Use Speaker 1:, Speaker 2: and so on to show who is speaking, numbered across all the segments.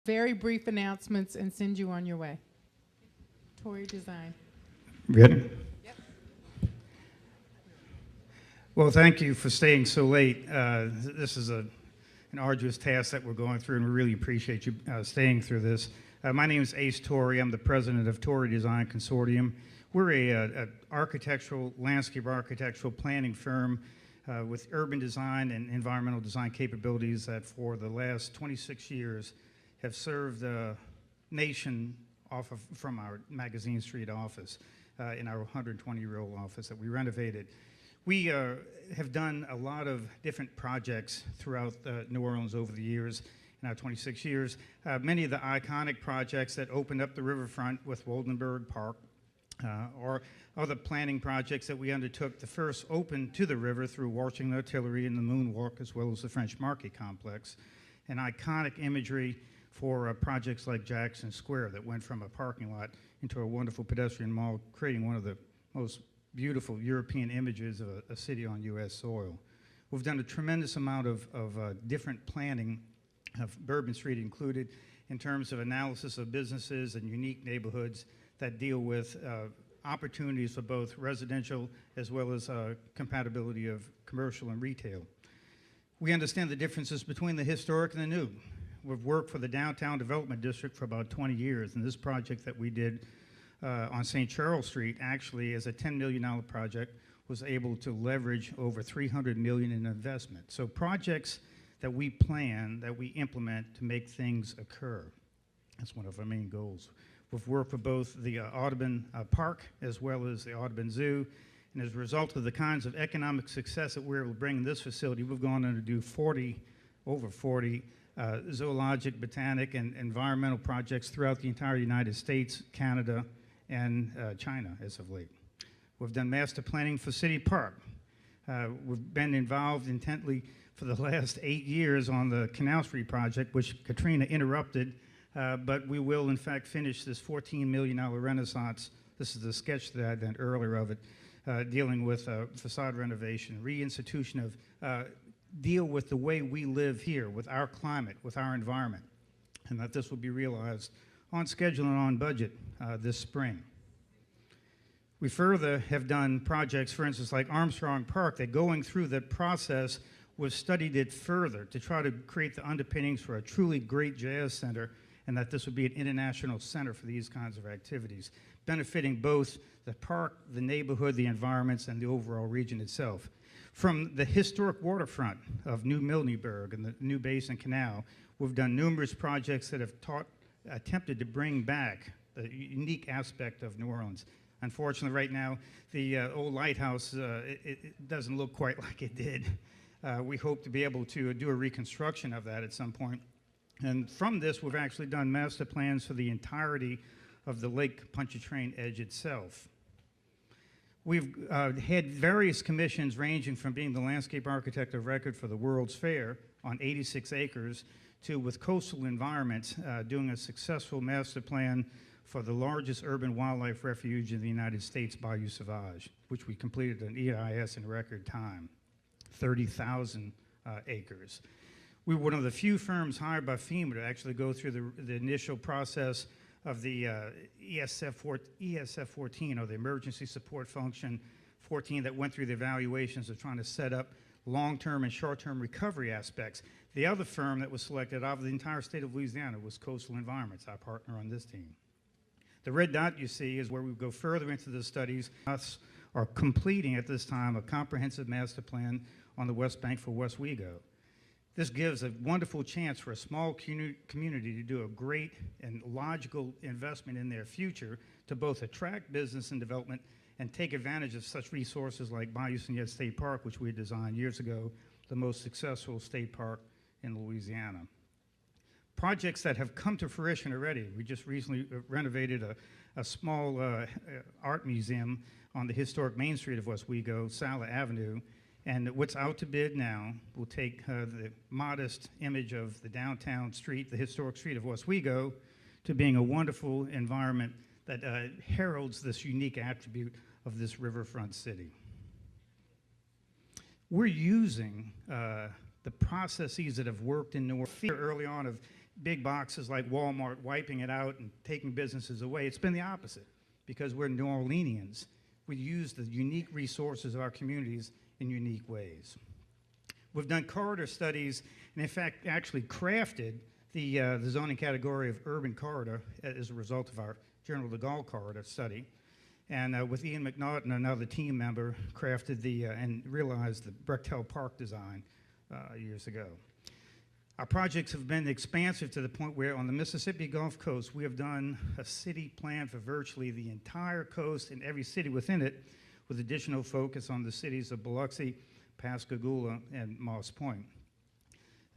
Speaker 1: very brief announcements and send you on your way. Torre Design.
Speaker 2: Good. Yep. Well, thank you for staying so late. This is an arduous task that we're going through, and we really appreciate you staying through this. My name is Ace Torre. I'm the president of Torre Design Consortium. We're a architectural, landscape architectural planning firm with urban design and environmental design capabilities that for the last 26 years have served the nation from our Magazine Street office in our 120-year-old office that we renovated. We have done a lot of different projects throughout New Orleans over the years, in our 26 years. Many of the iconic projects that opened up the riverfront with Woldenberg Park, or other planning projects that we undertook to first open to the river through Washington Artillery and the Moonwalk, as well as the French Market Complex, and iconic imagery for projects like Jackson Square that went from a parking lot into a wonderful pedestrian mall, creating one of the most beautiful European images of a city on U.S. soil. We've done a tremendous amount of different planning, of Bourbon Street included, in terms of analysis of businesses and unique neighborhoods that deal with opportunities for both residential as well as compatibility of commercial and retail. We understand the differences between the historic and the new. We've worked for the Downtown Development District for about 20 years, and this project that we did on St. Charles Street actually as a $10 million project was able to leverage over $300 million in investment. So projects that we plan, that we implement to make things occur. That's one of our main goals. We've worked for both the Audubon Park as well as the Audubon Zoo, and as a result of the kinds of economic success that we're able to bring in this facility, we've gone on to do over 40 zoologic, botanic, and environmental projects throughout the entire United States, Canada, and China as of late. We've done master planning for City Park. We've been involved intently for the last 8 years on the Canal Street project, which Katrina interrupted, but we will in fact finish this $14 million renaissance. This is the sketch that I did earlier of it, dealing with facade renovation, reinstitution of, deal with the way we live here, with our climate, with our environment, and that this will be realized on schedule and on budget this spring. We further have done projects, for instance, like Armstrong Park, that going through that process, we've studied it further to try to create the underpinnings for a truly great jazz center, and that this would be an international center for these kinds of activities, benefiting both the park, the neighborhood, the environments, and the overall region itself. From the historic waterfront of New Milneburg and the New Basin Canal, we've done numerous projects that have attempted to bring back the unique aspect of New Orleans. Unfortunately, right now, the old lighthouse, it doesn't look quite like it did. We hope to be able to do a reconstruction of that at some point. And from this, we've actually done master plans for the entirety of the Lake Pontchartrain edge itself. We've had various commissions ranging from being the landscape architect of record for the World's Fair on 86 acres to, with coastal environments, doing a successful master plan for the largest urban wildlife refuge in the United States, Bayou Sauvage, which we completed an EIS in record time, 30,000 acres. We were one of the few firms hired by FEMA to actually go through the initial process of the ESF 14, or the Emergency Support Function 14, that went through the evaluations of trying to set up long-term and short-term recovery aspects. The other firm that was selected out of the entire state of Louisiana was Coastal Environments, our partner on this team. The red dot you see is where we go further into the studies. Us are completing at this time a comprehensive master plan on the West Bank for West Wego. This gives a wonderful chance for a small community to do a great and logical investment in their future to both attract business and development and take advantage of such resources like Bayou Seignet State Park, which we designed years ago, the most successful state park in Louisiana. Projects that have come to fruition already. We just recently renovated a small art museum on the historic Main Street of West Wego, Sala Avenue, and what's out to bid now will take the modest image of the downtown street, the historic street of West Wego, to being a wonderful environment that heralds this unique attribute of this riverfront city. We're using the processes that have worked in New Orleans early on of big boxes like Walmart wiping it out and taking businesses away. It's been the opposite because we're New Orleanians. We use the unique resources of our communities in unique ways. We've done corridor studies and, in fact, actually crafted the zoning category of urban corridor as a result of our General de Gaulle corridor study. And with Ian McNaughton, another team member, crafted and realized the Brechtel Park design years ago. Our projects have been expansive to the point where on the Mississippi Gulf Coast, we have done a city plan for virtually the entire coast and every city within it, with additional focus on the cities of Biloxi, Pascagoula, and Moss Point.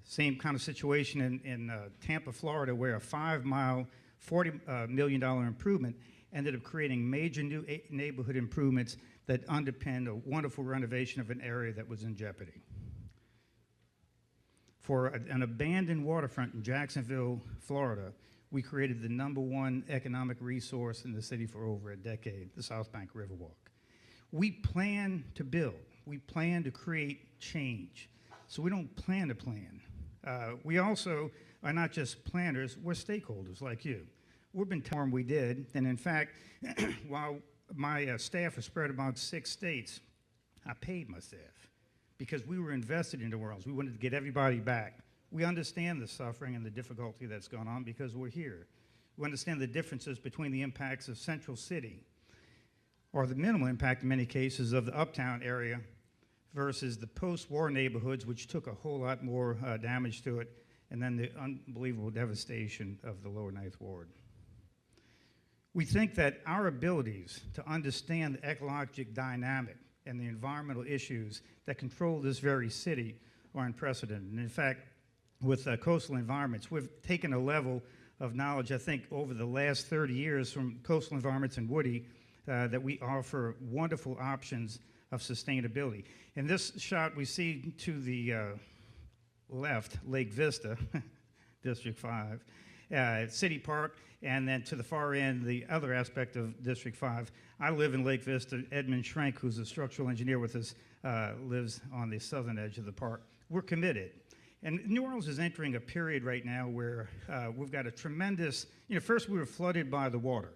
Speaker 2: Same kind of situation in Tampa, Florida, where a 5-mile, $40 million improvement ended up creating major new neighborhood improvements that underpinned a wonderful renovation of an area that was in jeopardy. For an abandoned waterfront in Jacksonville, Florida, we created the #1 economic resource in the city for over a decade, the South Bank Riverwalk. We plan to build. We plan to create change. So we don't plan to plan. We also are not just planners, we're stakeholders like you. We've been told we did, and in fact, while my staff is spread among 6 states, I paid my staff because we were invested in New Orleans. We wanted to get everybody back. We understand the suffering and the difficulty that's gone on because we're here. We understand the differences between the impacts of Central City, or the minimal impact in many cases of the uptown area, versus the post-war neighborhoods, which took a whole lot more damage to it, and then the unbelievable devastation of the lower Ninth Ward. We think that our abilities to understand the ecologic dynamic and the environmental issues that control this very city are unprecedented. And in fact, with coastal environments, we've taken a level of knowledge, I think, over the last 30 years from coastal environments and Woody that we offer wonderful options of sustainability. In this shot, we see to the left, Lake Vista, District 5, City Park, and then to the far end, the other aspect of District 5. I live in Lake Vista. Edmund Schrenk, who's a structural engineer with us, lives on the southern edge of the park. We're committed. And New Orleans is entering a period right now where we've got a tremendous, first we were flooded by the water.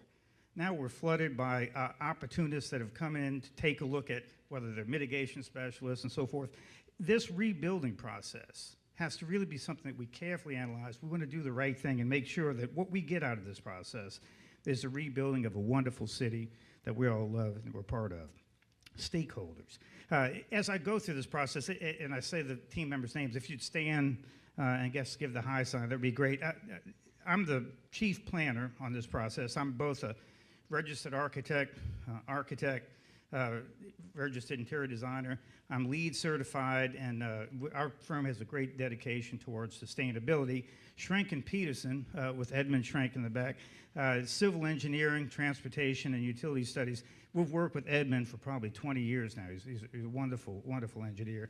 Speaker 2: Now we're flooded by opportunists that have come in to take a look at whether they're mitigation specialists and so forth. This rebuilding process has to really be something that we carefully analyze. We want to do the right thing and make sure that what we get out of this process is the rebuilding of a wonderful city that we all love and we're part of. Stakeholders. As I go through this process, and I say the team members' names, if you'd stand and give the high sign, that'd be great. I'm the chief planner on this process. I'm both a registered architect, registered interior designer. I'm LEED certified, and our firm has a great dedication towards sustainability. Schrenk and Peterson, with Edmund Schrenk in the back, civil engineering, transportation, and utility studies. We've worked with Edmund for probably 20 years now. He's a wonderful, wonderful engineer.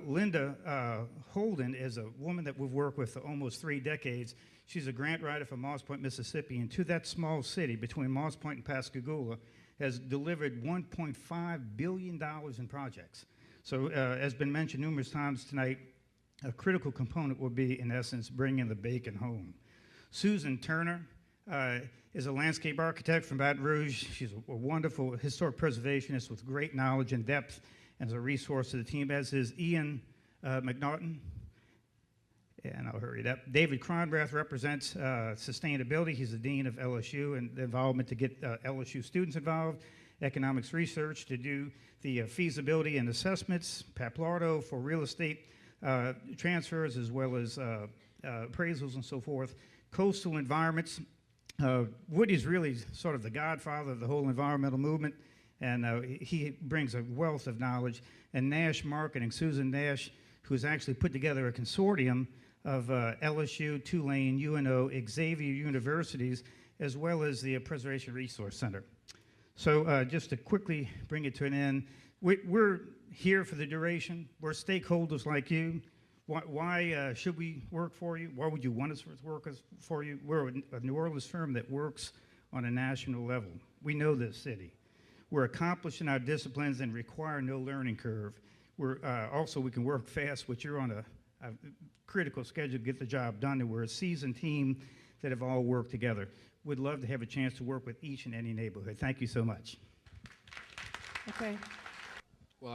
Speaker 2: Linda Holden is a woman that we've worked with for almost 3 decades. She's a grant writer for Moss Point, Mississippi, and to that small city between Moss Point and Pascagoula has delivered $1.5 billion in projects. So as been mentioned numerous times tonight, a critical component will be, in essence, bringing the bacon home. Susan Turner is a landscape architect from Baton Rouge. She's a wonderful historic preservationist with great knowledge and depth and is a resource to the team, as is Ian McNaughton. And I'll hurry it up. David Cronbrath represents sustainability. He's the dean of LSU, and the involvement to get LSU students involved, economics research to do the feasibility and assessments, Paplardo for real estate transfers, as well as appraisals and so forth. Coastal environments. Woody's really sort of the godfather of the whole environmental movement, and he brings a wealth of knowledge. And Nash Marketing, Susan Nash, who's actually put together a consortium of LSU, Tulane, UNO, Xavier universities, as well as the Preservation Resource Center. So just to quickly bring it to an end, we're here for the duration. We're stakeholders like you. Why should we work for you? Why would you want us to work for you? We're a New Orleans firm that works on a national level. We know this city. We're accomplished in our disciplines and require no learning curve. We can work fast, which you're on critical schedule to get the job done, and we're a seasoned team that have all worked together. Would love to have a chance to work with each and any neighborhood. Thank you so much.
Speaker 1: Okay.
Speaker 3: Well,